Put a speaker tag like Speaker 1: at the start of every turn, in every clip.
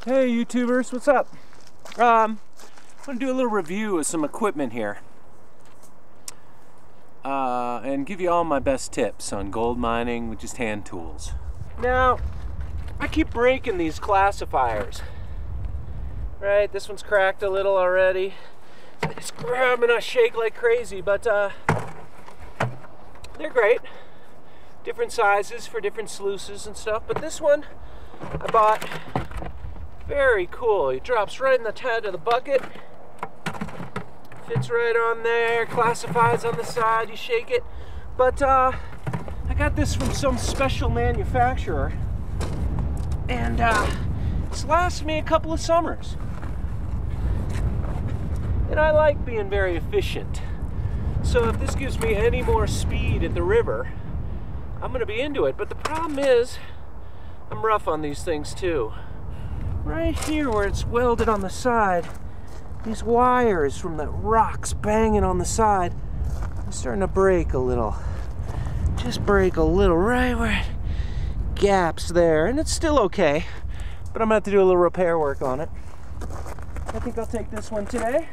Speaker 1: Hey YouTubers, what's up? I'm going to do a little review of some equipment here and give you all my best tips on gold mining with just hand tools. Now, I keep breaking these classifiers. Right, this one's cracked a little already. I just grab and I shake like crazy, but they're great. Different sizes for different sluices and stuff, but this one I bought. Very cool. It drops right in the head of the bucket. Fits right on there. Classifies on the side. You shake it. But I got this from some special manufacturer, and it's lasted me a couple of summers. And I like being very efficient. So if this gives me any more speed at the river, I'm going to be into it. But the problem is, I'm rough on these things too. Right here where it's welded on the side, these wires from the rocks banging on the side are starting to break a little. Just break a little right where it gaps there, and it's still okay, but I'm gonna have to do a little repair work on it. I think I'll take this one today,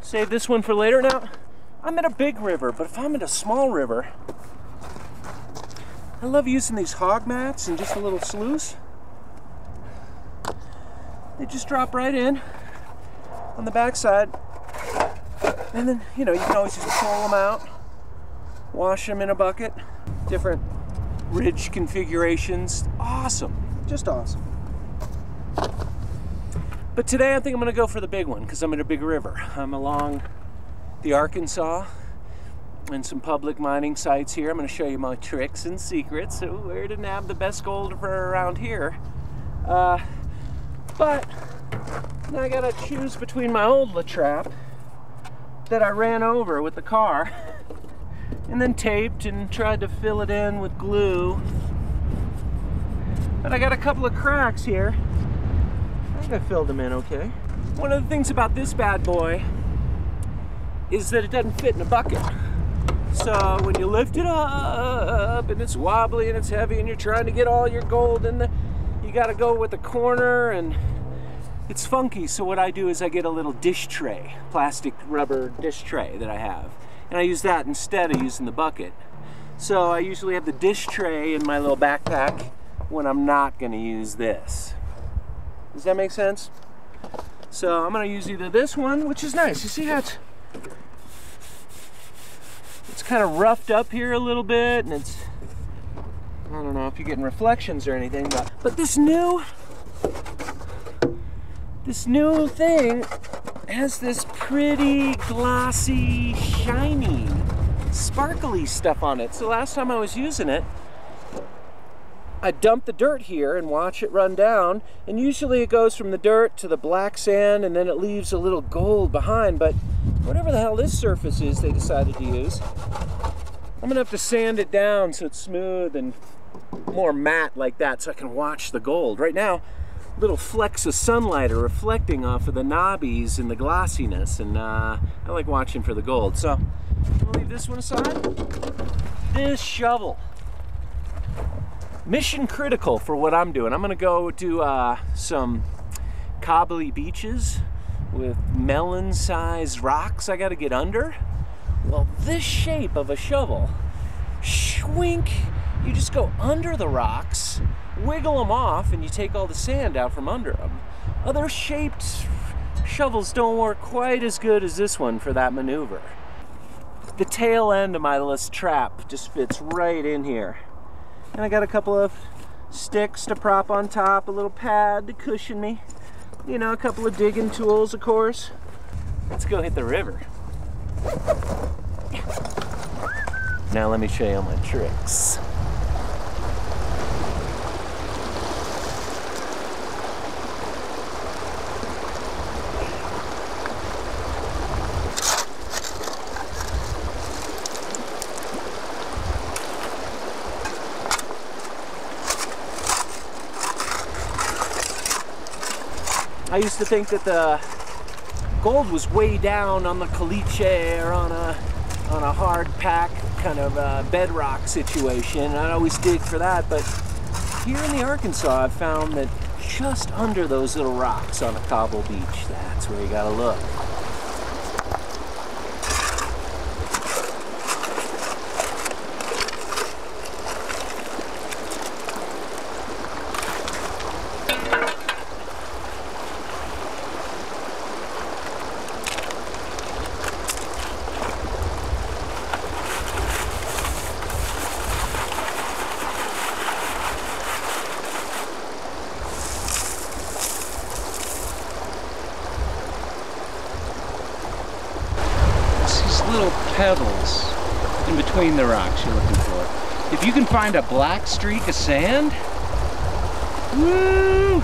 Speaker 1: save this one for later. Now, I'm at a big river, but if I'm at a small river, I love using these hog mats and just a little sluice. They just drop right in on the backside, and then, you know, you can always just pull them out, wash them in a bucket. Different ridge configurations. Awesome, just awesome. But today I think I'm gonna go for the big one because I'm at a big river. I'm along the Arkansas and some public mining sites here. I'm gonna show you my tricks and secrets of where to nab the best gold for around here. But now I gotta choose between my old La Trappe that I ran over with the car and then taped and tried to fill it in with glue. But I got a couple of cracks here. I think I filled them in okay. One of the things about this bad boy is that it doesn't fit in a bucket. So when you lift it up and it's wobbly and it's heavy and you're trying to get all your gold in the, you gotta go with the corner and it's funky. So what I do is I get a little dish tray, plastic rubber dish tray that I have, and I use that instead of using the bucket. So I usually have the dish tray in my little backpack when I'm not gonna use this. Does that make sense? So I'm gonna use either this one, which is nice. You see how it's kind of roughed up here a little bit, and it's, I don't know if you're getting reflections or anything, but this new thing has this pretty glossy, shiny, sparkly stuff on it. So last time I was using it, I dump the dirt here and watch it run down, and usually it goes from the dirt to the black sand and then it leaves a little gold behind, but whatever the hell this surface is they decided to use, I'm gonna have to sand it down so it's smooth and more matte like that so I can watch the gold. Right now, little flecks of sunlight are reflecting off of the knobbies and the glossiness, and I like watching for the gold. So I'll leave this one aside. This shovel, mission critical for what I'm doing. I'm gonna go do some cobbly beaches with melon-sized rocks I gotta get under. Well, this shape of a shovel, shwink, you just go under the rocks, wiggle them off, and you take all the sand out from under them. Other shaped shovels don't work quite as good as this one for that maneuver. The tail end of my La Trappe just fits right in here. And I got a couple of sticks to prop on top, a little pad to cushion me. You know, a couple of digging tools, of course. Let's go hit the river. Now let me show you my tricks. I used to think that the gold was way down on the caliche or on a hard pack kind of bedrock situation. I'd always dig for that, but here in the Arkansas I've found that just under those little rocks on a cobble beach. That's where you gotta look.
Speaker 2: Little pebbles in between the rocks you're looking for. If you can find a black streak of sand, woo!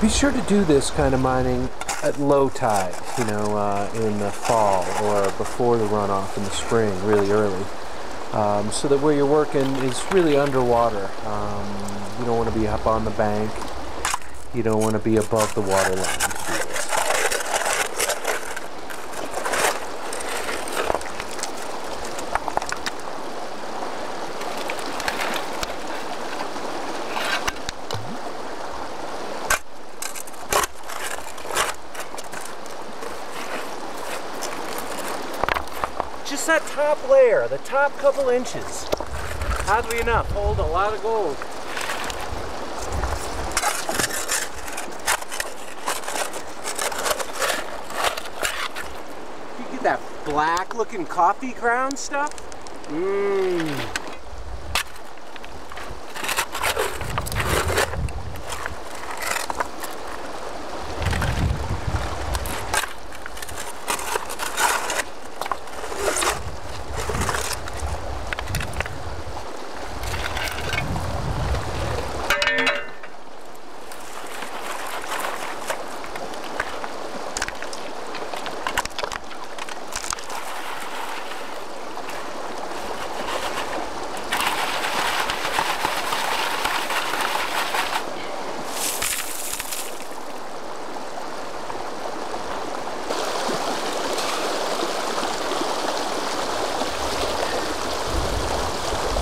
Speaker 1: Be sure to do this kind of mining at low tide, you know, in the fall or before the runoff in the spring, really early, so that where you're working is really underwater. You don't want to be up on the bank. You don't want to be above the water line to do this. Just that top layer, the top couple inches, oddly enough, hold a lot of gold. You get that black looking coffee ground stuff? Mmm.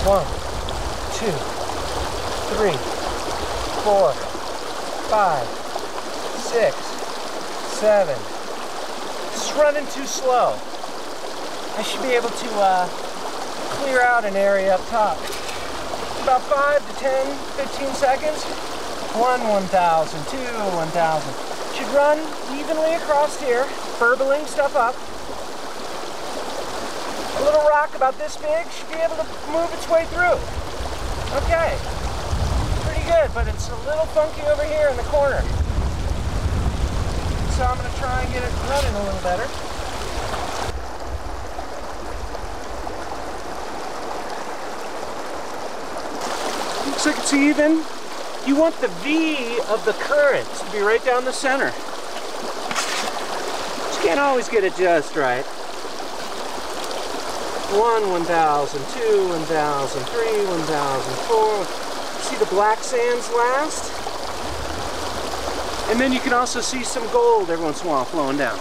Speaker 1: One, two, three, 4, 5, 6, 7. It's running too slow. I should be able to clear out an area up top. About 5 to 10, 15 seconds. 1, 1,000, 2, 1,000. Should run evenly across here, burbling stuff up. A little rock about this big should be able to move its way through. Okay, pretty good, but it's a little funky over here in the corner. So I'm going to try and get it running a little better. Looks like it's even. You want the V of the current to be right down the center. Just can't always get it just right. 1, 1,000, 2, 1,000, 3, 1,000, 4. See the black sands last? And then you can also see some gold every once in a while flowing down.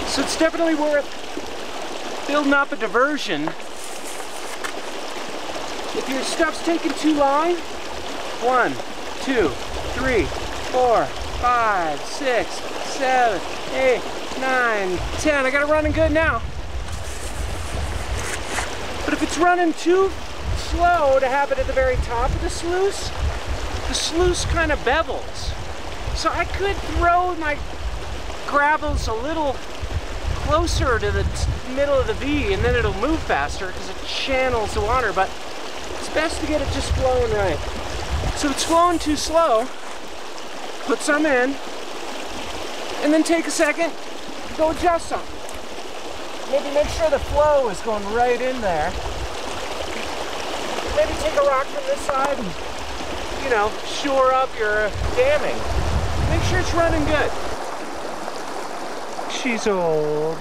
Speaker 1: So it's definitely worth building up a diversion. If your stuff's taking too long, 1, 2, 3, 4, 5, 6, 7, 8, 9, 10. I got it running good now. But if it's running too slow to have it at the very top of the sluice kind of bevels. So I could throw my gravels a little closer to the middle of the V, and then it'll move faster because it channels the water, but it's best to get it just flowing right. So So it's flowing too slow. Put some in, and then take a second, go adjust some. Maybe make sure the flow is going right in there. Maybe take a rock from this side and, you know, shore up your damming. Make sure it's running good. She's old.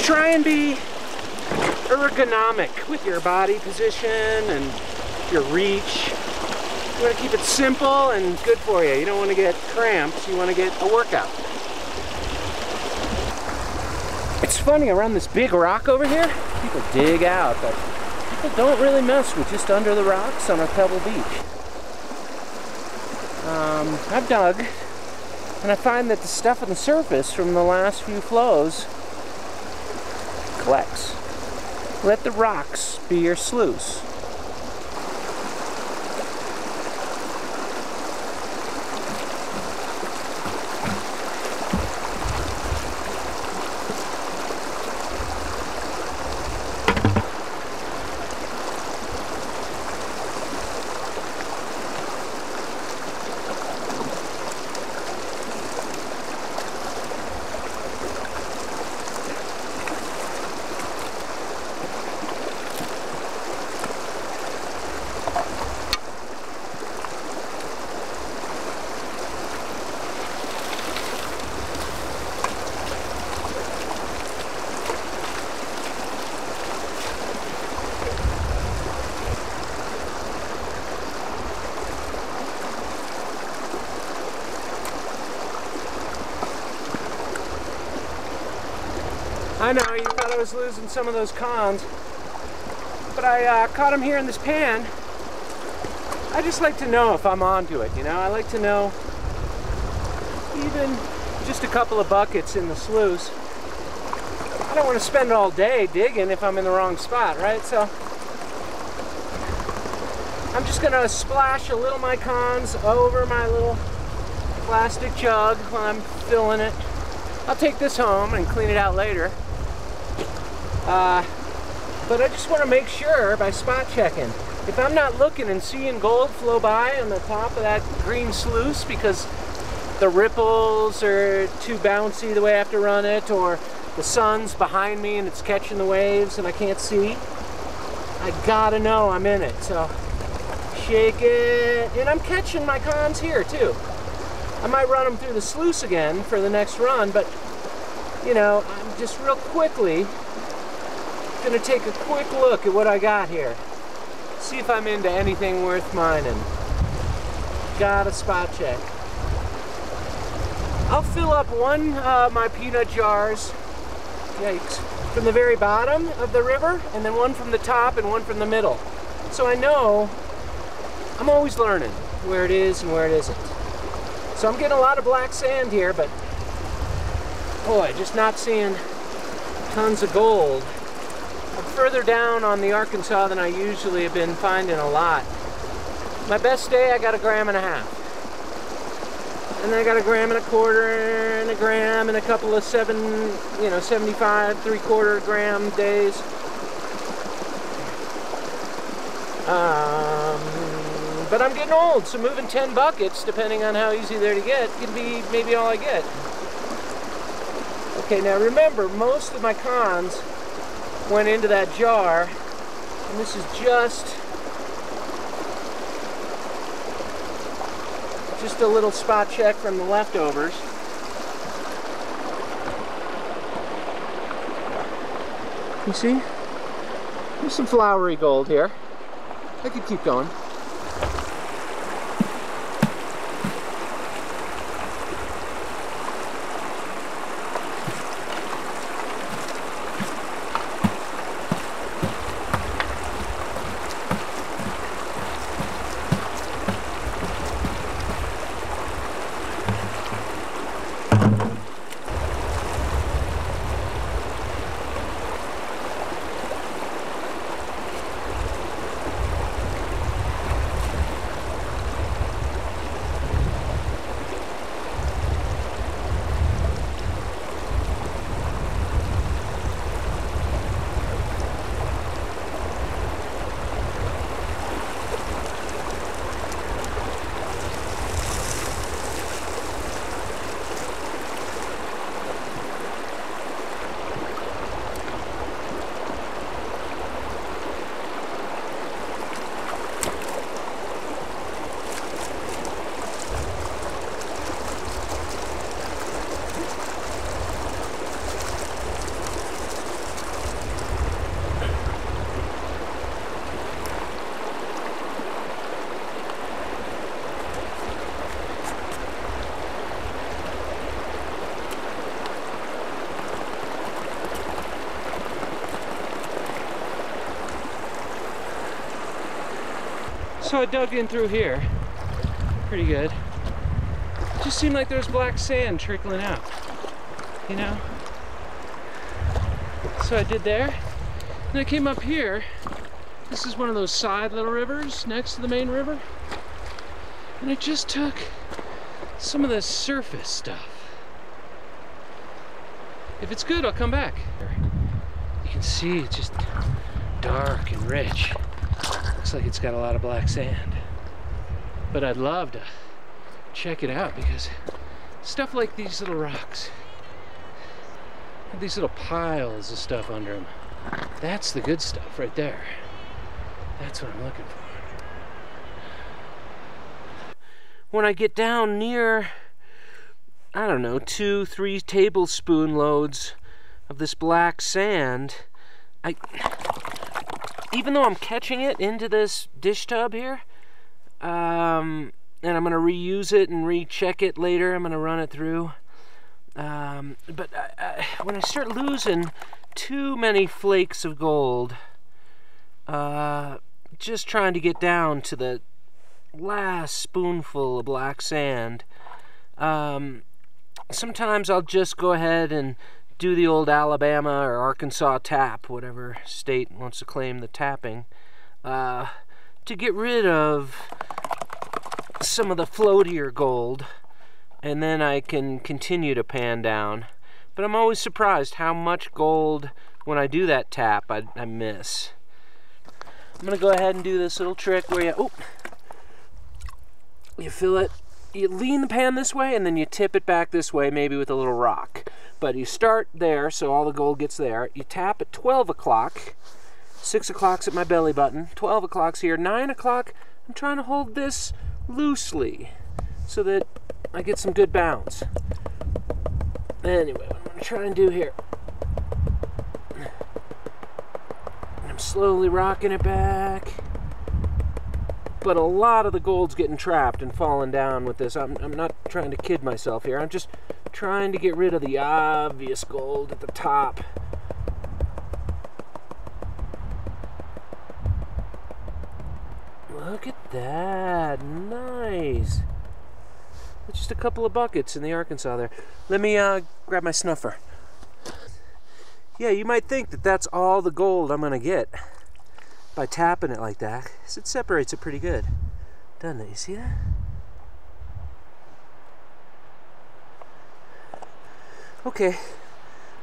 Speaker 1: Try and be ergonomic with your body position and your reach. You want to keep it simple and good for you. You don't want to get cramps, you want to get a workout. It's funny, around this big rock over here, people dig out, but people don't really mess with just under the rocks on a pebble beach. I've dug, and I find that the stuff on the surface from the last few flows collects. Let the rocks be your sluice. I know, you thought I was losing some of those cons, but I caught them here in this pan. I just like to know if I'm onto it, you know? I like to know even just a couple of buckets in the sluice. I don't want to spend all day digging if I'm in the wrong spot, right? So I'm just going to splash a little of my cons over my little plastic jug while I'm filling it. I'll take this home and clean it out later. But I just want to make sure by spot checking. If I'm not looking and seeing gold flow by on the top of that green sluice because the ripples are too bouncy the way I have to run it, or the sun's behind me and it's catching the waves and I can't see, I gotta know I'm in it. So shake it, and I'm catching my cons here too. I might run them through the sluice again for the next run, but you know, I'm just real quickly gonna take a quick look at what I got here. See if I'm into anything worth mining. Gotta spot check. I'll fill up one of my peanut jars, yikes, from the very bottom of the river, and then one from the top and one from the middle. So I know I'm always learning where it is and where it isn't. So I'm getting a lot of black sand here, but boy, just not seeing tons of gold. I'm further down on the Arkansas than I usually have been finding a lot. My best day, I got 1.5 grams. And then I got 1.25 grams and 1 gram and a couple of 75, 3/4 gram days. But I'm getting old, so moving 10 buckets, depending on how easy they're to get, can be maybe all I get. Okay, now remember, most of my cons went into that jar, and this is just a little spot check from the leftovers. You see? There's some flowery gold here. I could keep going. So I dug in through here, pretty good. It just seemed like there was black sand trickling out, you know? So I did there, and I came up here. This is one of those side little rivers next to the main river. And I just took some of this surface stuff. If it's good, I'll come back. You can see it's just dark and rich. Looks like it's got a lot of black sand. But I'd love to check it out because stuff like these little rocks have these little piles of stuff under them. That's the good stuff right there. That's what I'm looking for. When I get down near, I don't know, 2-3 tablespoon loads of this black sand, even though I'm catching it into this dish tub here, and I'm going to reuse it and recheck it later, I'm going to run it through. But when I start losing too many flakes of gold, just trying to get down to the last spoonful of black sand, sometimes I'll just go ahead and do the old Alabama or Arkansas tap, whatever state wants to claim the tapping, to get rid of some of the floatier gold, and then I can continue to pan down. But I'm always surprised how much gold, when I do that tap, I miss. I'm gonna go ahead and do this little trick where you fill it, you lean the pan this way, and then you tip it back this way, maybe with a little rock. But you start there, so all the gold gets there. You tap at 12 o'clock, 6 o'clock's at my belly button, 12 o'clock's here, 9 o'clock, I'm trying to hold this loosely so that I get some good bounce. Anyway, what I'm going to try and do here, I'm slowly rocking it back, but a lot of the gold's getting trapped and falling down with this. I'm not trying to kid myself here. I'm just trying to get rid of the obvious gold at the top. Look at that, nice. Just a couple of buckets in the Arkansas there. Let me grab my snuffer. Yeah, you might think that that's all the gold I'm gonna get by tapping it like that, 'cause it separates it pretty good, doesn't it? You see that? Okay,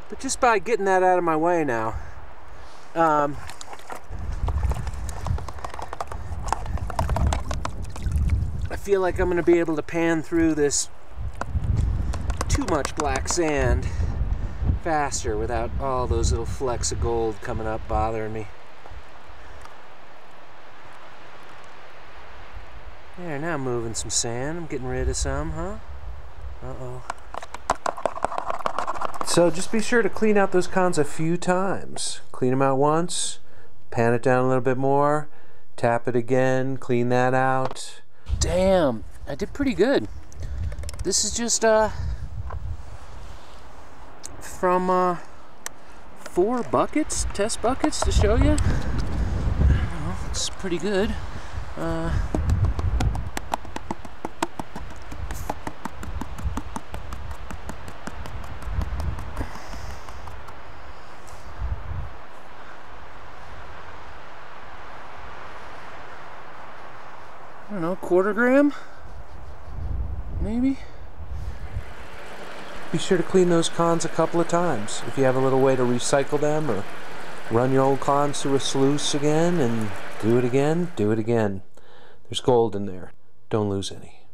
Speaker 1: but just by getting that out of my way now, I feel like I'm going to be able to pan through this too much black sand faster without all those little flecks of gold coming up bothering me. There, now I'm moving some sand. I'm getting rid of some, huh? Uh-oh. So just be sure to clean out those cons a few times. Clean them out once, pan it down a little bit more, tap it again, clean that out. Damn, I did pretty good. This is just from 4 buckets, test buckets to show you. Well, it's pretty good. I don't know, 1/4 gram? Maybe? Be sure to clean those cons a couple of times. If you have a little way to recycle them, or run your old cons through a sluice again and do it again, do it again. There's gold in there. Don't lose any.